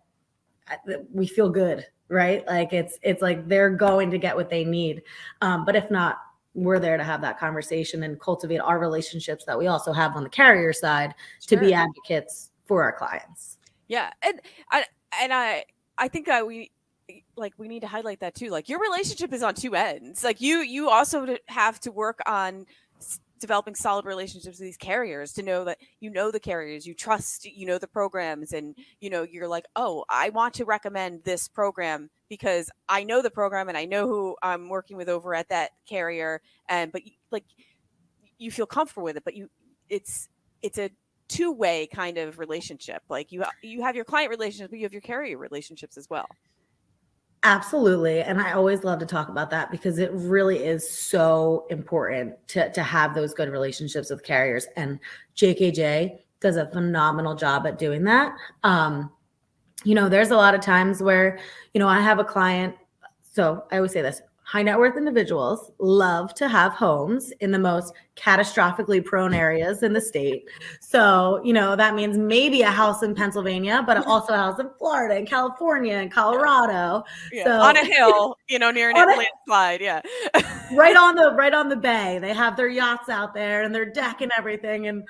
we feel good, right? Like it's like they're going to get what they need. But if not, we're there to have that conversation and cultivate our relationships that we also have on the carrier side to be advocates for our clients. Yeah. And I think we need to highlight that too. Like your relationship is on two ends. Like you also have to work on developing solid relationships with these carriers to know that the carriers, you trust, the programs, and you're like, oh, I want to recommend this program because I know the program and I know who I'm working with over at that carrier, but you feel comfortable with it, but it's a two-way kind of relationship. Like you have your client relationships, but you have your carrier relationships as well. Absolutely. And I always love to talk about that because it really is so important to have those good relationships with carriers. And JKJ does a phenomenal job at doing that. There's a lot of times where, I have a client. So I always say this: high net worth individuals love to have homes in the most catastrophically prone areas in the state. So, that means maybe a house in Pennsylvania, but also a house in Florida and California and Colorado. Yeah. So on a hill, near an landslide. Yeah. right on the bay. They have their yachts out there and their deck and everything.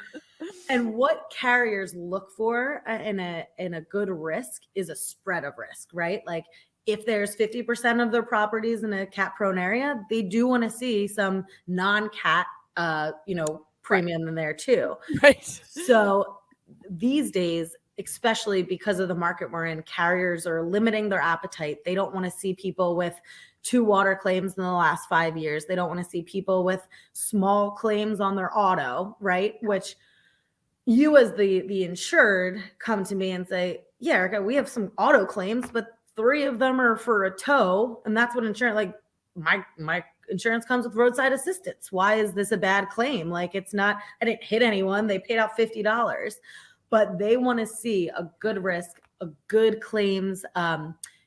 And what carriers look for in a good risk is a spread of risk, right? Like, if there's 50% of their properties in a cat prone area, they do want to see some non-cat, premium in there too. Right. So these days, especially because of the market we're in, carriers are limiting their appetite. They don't want to see people with 2 water claims in the last 5 years. They don't want to see people with small claims on their auto, right? Which you as the insured come to me and say, yeah, Erica, we have some auto claims, but 3 of them are for a tow. And that's what insurance, like my insurance comes with roadside assistance. Why is this a bad claim? Like, it's not, I didn't hit anyone. They paid out $50, but they want to see a good risk, a good claims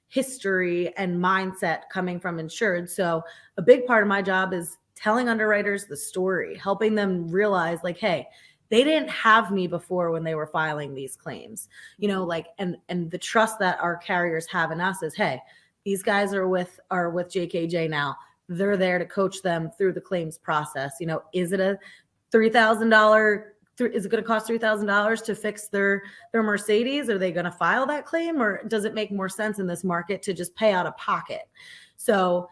history and mindset coming from insured. So a big part of my job is telling underwriters the story, helping them realize, like, hey, they didn't have me before when they were filing these claims, and the trust that our carriers have in us is, hey, these guys are with JKJ now. They're there to coach them through the claims process. Is it a $3,000? Is it going to cost $3,000 to fix their Mercedes? Are they going to file that claim, or does it make more sense in this market to just pay out of pocket? So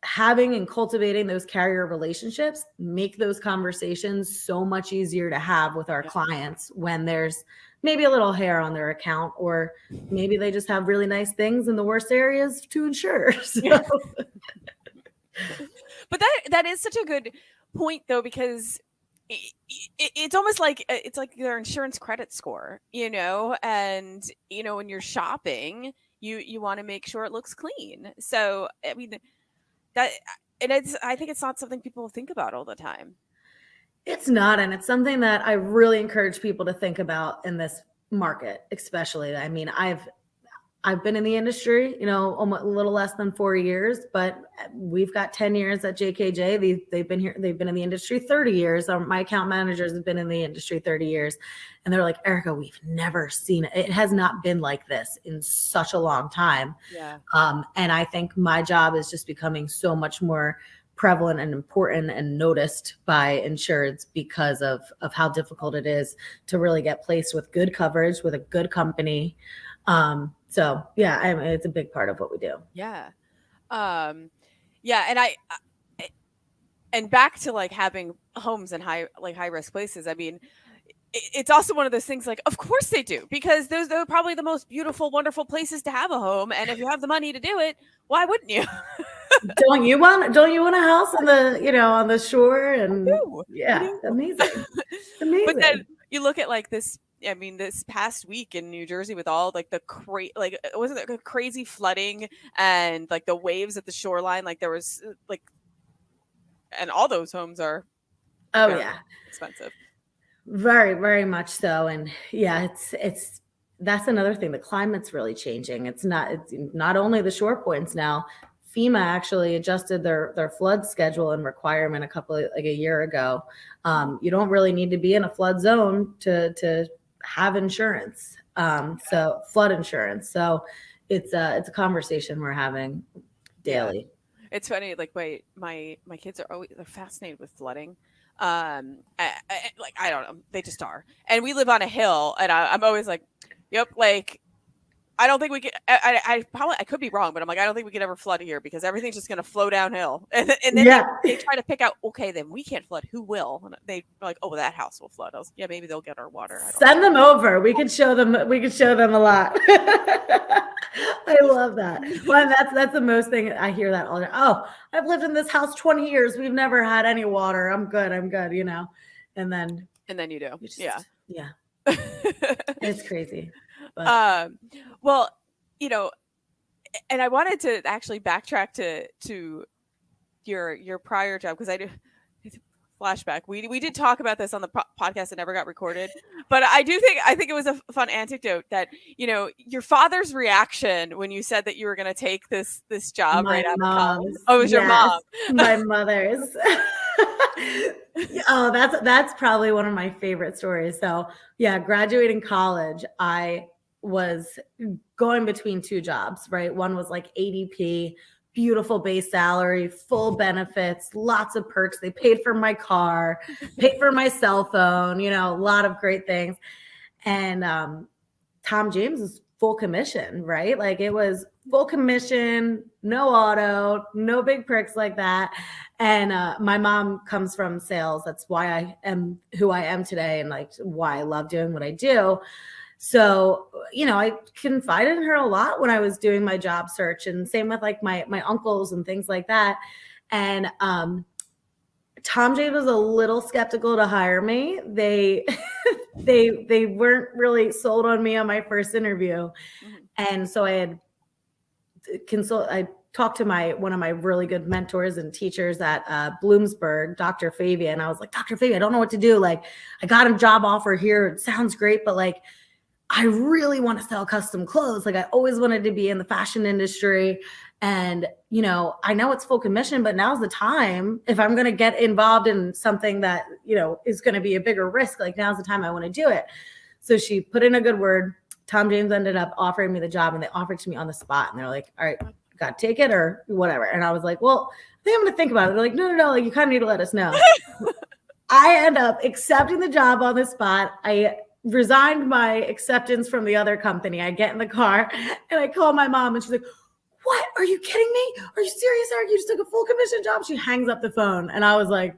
having and cultivating those carrier relationships make those conversations so much easier to have with our clients when there's maybe a little hair on their account, or maybe they just have really nice things in the worst areas to insure. So. But that is such a good point, though, because it's almost like it's like their insurance credit score, and when you're shopping, you want to make sure it looks clean. So I mean, I think it's not something people think about all the time. It's not, and it's something that I really encourage people to think about in this market, especially. I mean, I've been in the industry, almost a little less than 4 years, but we've got 10 years at JKJ. They've been here. They've been in the industry 30 years. My account managers have been in the industry 30 years. And they're like, Erica, we've never seen it. It has not been like this in such a long time. Yeah. And I think my job is just becoming so much more prevalent and important and noticed by insureds because of how difficult it is to really get placed with good coverage with a good company. So yeah, it's a big part of what we do. Yeah. Yeah. And back to like having homes in high risk places. I mean, it's also one of those things like, of course they do, because those are probably the most beautiful, wonderful places to have a home. And if you have the money to do it, why wouldn't you? Don't you want a house on the, on the shore? And yeah, amazing. Amazing. But then you look at like this, I mean, this past week in New Jersey with all like the wasn't there crazy flooding and like the waves at the shoreline? Like there was like, and all those homes are expensive. Very, very much so. And yeah, it's that's another thing. The climate's really changing. It's not only the shore points now. FEMA actually adjusted their flood schedule and requirement a year ago. You don't really need to be in a flood zone to have insurance. So flood insurance. So it's a conversation we're having daily. Yeah. It's funny. Like my kids they're fascinated with flooding. I don't know. They just are. And we live on a hill, and I'm always like, yep. Like, I don't think we could. I could be wrong, but I'm like, I don't think we could ever flood here because everything's just going to flow downhill. And then they try to pick out, okay, then we can't flood. Who will? And they are like, oh, well, that house will flood. I was, yeah, maybe they'll get our water. Send them over. We could show them. We could show them a lot. I love that. Well, that's the most thing I hear that all the time. Oh, I've lived in this house 20 years. We've never had any water. I'm good. And then you do. Yeah. It's crazy. But. Well, and I wanted to actually backtrack to your prior job because I do flashback. We did talk about this on the podcast that never got recorded, but I think it was a fun anecdote that your father's reaction when you said that you were going to take this job right out of college. Oh, it was your mom. My mother's. Oh, that's probably one of my favorite stories. So yeah, graduating college, I was going between two jobs, right? One was like ADP, beautiful base salary, full benefits, lots of perks. They paid for my car, paid for my cell phone, a lot of great things. And Tom James was full commission, right? Like it was full commission, no auto, no big perks like that. And my mom comes from sales. That's why I am who I am today and like why I love doing what I do. So, I confided in her a lot when I was doing my job search, and same with like my uncles and things like that. And Tom James was a little skeptical to hire me. They weren't really sold on me on my first interview. Mm-hmm. And so I talked to one of my really good mentors and teachers at Bloomsburg, Dr. Favia. And I was like, Dr. Favia, I don't know what to do. Like, I got a job offer here. It sounds great, but like, I really want to sell custom clothes. Like I always wanted to be in the fashion industry. And, I know it's full commission, but now's the time. If I'm going to get involved in something that, is going to be a bigger risk, like now's the time I want to do it. So she put in a good word. Tom James ended up offering me the job, and they offered to me on the spot. And they're like, all right, got to take it or whatever. And I was like, well, I think I'm going to think about it. They're like, no, like you kind of need to let us know. I end up accepting the job on the spot. I resigned my acceptance from the other company. I get in the car and I call my mom and she's like, what? Are you kidding me? Are you serious, Eric? You just took a full commission job? She hangs up the phone and I was like,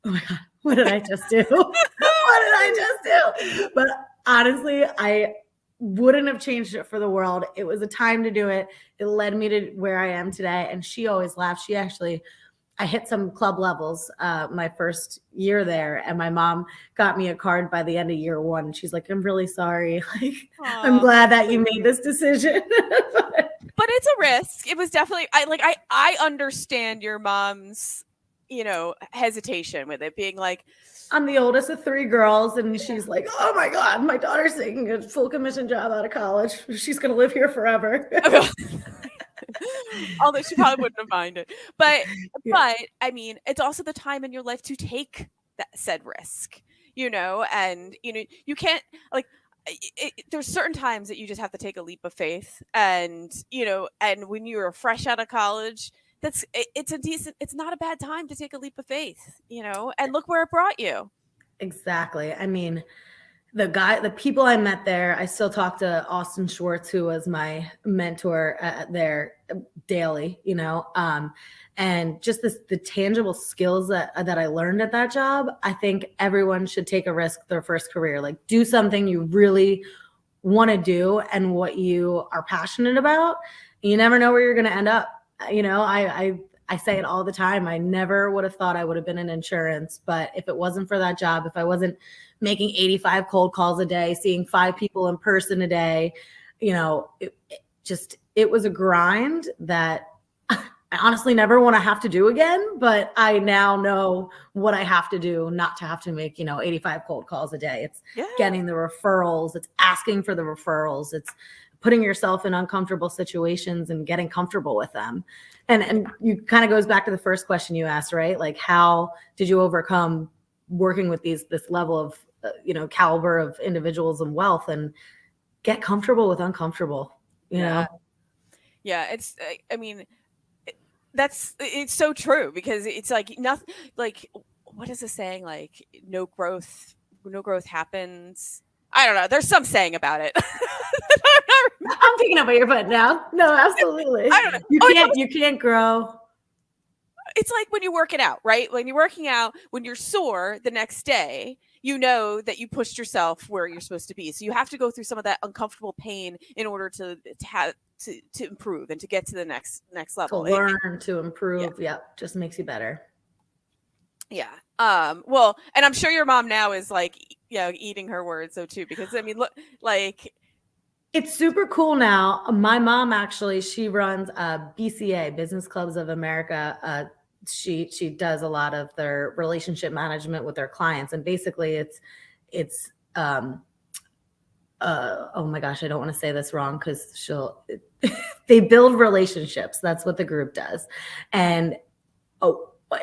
oh my God, what did I just do? What did I just do? But honestly, I wouldn't have changed it for the world. It was a time to do it. It led me to where I am today. And she always laughs. I hit some club levels my first year there, and my mom got me a card by the end of year one. She's like, I'm really sorry. Like, I'm glad that you made this decision. But it's a risk. It was definitely, I understand your mom's, hesitation with it being like, I'm the oldest of 3 girls, and she's like, "Oh my God, my daughter's taking a full commission job out of college. She's gonna live here forever." Although she probably wouldn't have minded. But Yeah. I mean, it's also the time in your life to take that said risk, you know, and you can't like there's certain times that you just have to take a leap of faith, and and when you're fresh out of college, it's not a bad time to take a leap of faith, and look where it brought you. Exactly. I mean, the people I met there, I still talk to Austin Schwartz, who was my mentor there daily, and just the tangible skills that I learned at that job. I think everyone should take a risk their first career, like do something you really want to do and what you are passionate about. You never know where you're going to end up. I say it all the time. I never would have thought I would have been in insurance, but if it wasn't for that job, if I wasn't making 85 cold calls a day, seeing 5 people in person a day, it was a grind that I honestly never want to have to do again, but I now know what I have to do not to have to make, 85 cold calls a day. It's getting the referrals, it's asking for the referrals, it's putting yourself in uncomfortable situations and getting comfortable with them. And you kind of goes back to the first question you asked, right? Like, how did you overcome working with this level of, caliber of individuals and wealth, and get comfortable with uncomfortable, you know? Yeah. I mean, it's so true, because it's like nothing, like, what is the saying? Like, no growth happens. I don't know. There's some saying about it. I'm picking up what you're putting down. No, absolutely. I don't know. You can't grow. It's like when you're working out, right? When you're working out, when you're sore the next day, you know that you pushed yourself where you're supposed to be. So you have to go through some of that uncomfortable pain in order to improve and to get to the next level. To learn, to improve. Yeah. Just makes you better. Yeah. Well, and I'm sure your mom now is like, eating her words though too, because I mean, look, like, it's super cool now. My mom actually, she runs BCA, Business Clubs of America. She does a lot of their relationship management with their clients, and basically it's oh my gosh, I don't want to say this wrong because they build relationships. That's what the group does. And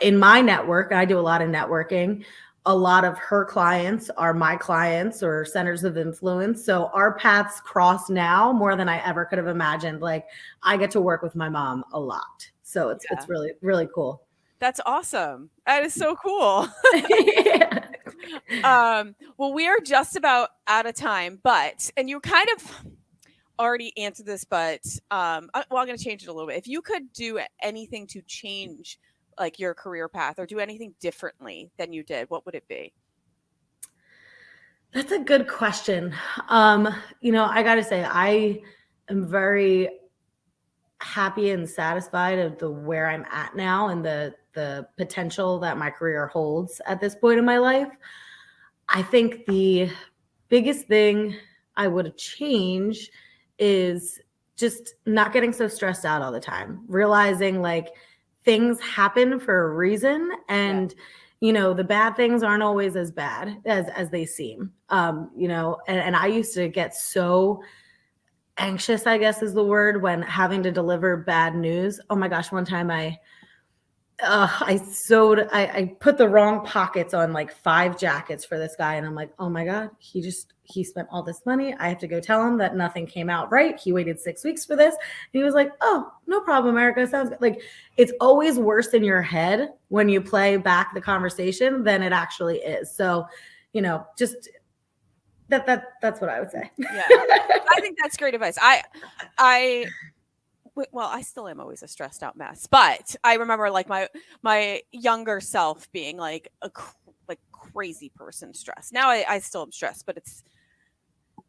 in my network, I do a lot of networking. A lot of her clients are my clients or centers of influence. So our paths cross now more than I ever could have imagined. Like, I get to work with my mom a lot. So it's really, really cool. That's awesome. That is so cool. Well, we are just about out of time, and you kind of already answered this, but I'm going to change it a little bit. If you could do anything to change like your career path or do anything differently than you did, what would it be? That's a good question. I got to say, I am very happy and satisfied of where I'm at now and the potential that my career holds at this point in my life. I think the biggest thing I would change is just not getting so stressed out all the time, realizing like things happen for a reason, and the bad things aren't always as bad as they seem. And I used to get so anxious, I guess is the word, when having to deliver bad news. Oh my gosh, one time I put the wrong pockets on like 5 jackets for this guy, and I'm like, oh my God, he spent all this money. I have to go tell him that nothing came out right. He waited 6 weeks for this. And he was like, oh, no problem, Erica. Sounds good. Like, it's always worse in your head when you play back the conversation than it actually is. So, just that's what I would say. Yeah, I think that's great advice. I still am always a stressed out mess, but I remember like my younger self being like a crazy person stressed. Now I still am stressed, but it's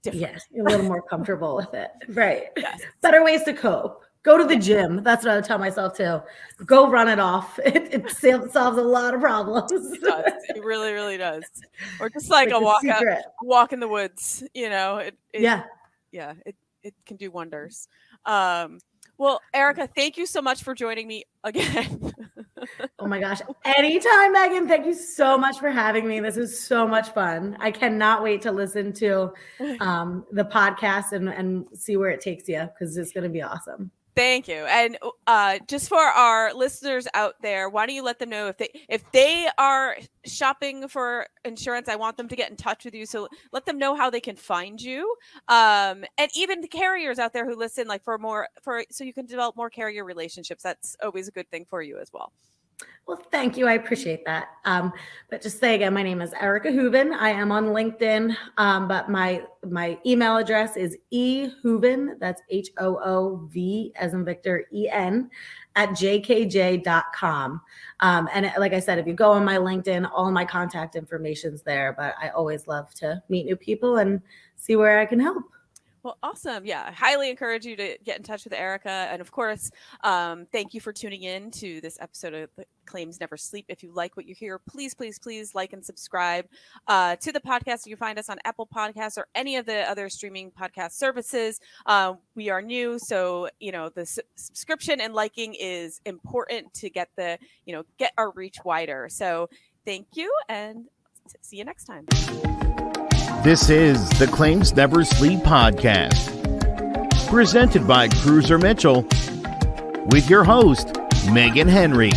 different. Yes, you're a little more comfortable with it. Right. Yes. Better ways to cope. Go to the gym. That's what I would tell myself too. Go run it off. It solves a lot of problems. It does. It really, really does. Or just like a walk in the woods, It can do wonders. Well, Erica, thank you so much for joining me again. Oh my gosh. Anytime, Megan. Thank you so much for having me. This is so much fun. I cannot wait to listen to the podcast and see where it takes you, because it's going to be awesome. Thank you. And just for our listeners out there, why don't you let them know if they are shopping for insurance? I want them to get in touch with you. So let them know how they can find you. And even the carriers out there who listen, like so you can develop more carrier relationships. That's always a good thing for you as well. Well, thank you. I appreciate that. But just say again, my name is Erica Hooven. I am on LinkedIn, but my email address is ehooven, that's HOOV as in Victor, EN, at jkj.com. And like I said, if you go on my LinkedIn, all my contact information's there, but I always love to meet new people and see where I can help. Well, awesome. Yeah, I highly encourage you to get in touch with Erica. And of course, thank you for tuning in to this episode of Claims Never Sleep. If you like what you hear, please, please, please like and subscribe to the podcast. You can find us on Apple Podcasts or any of the other streaming podcast services. We are new, so the subscription and liking is important to get get our reach wider. So thank you, and see you next time. This is the Claims Never Sleep podcast, presented by Cruiser Mitchell, with your host, Meghan Henry.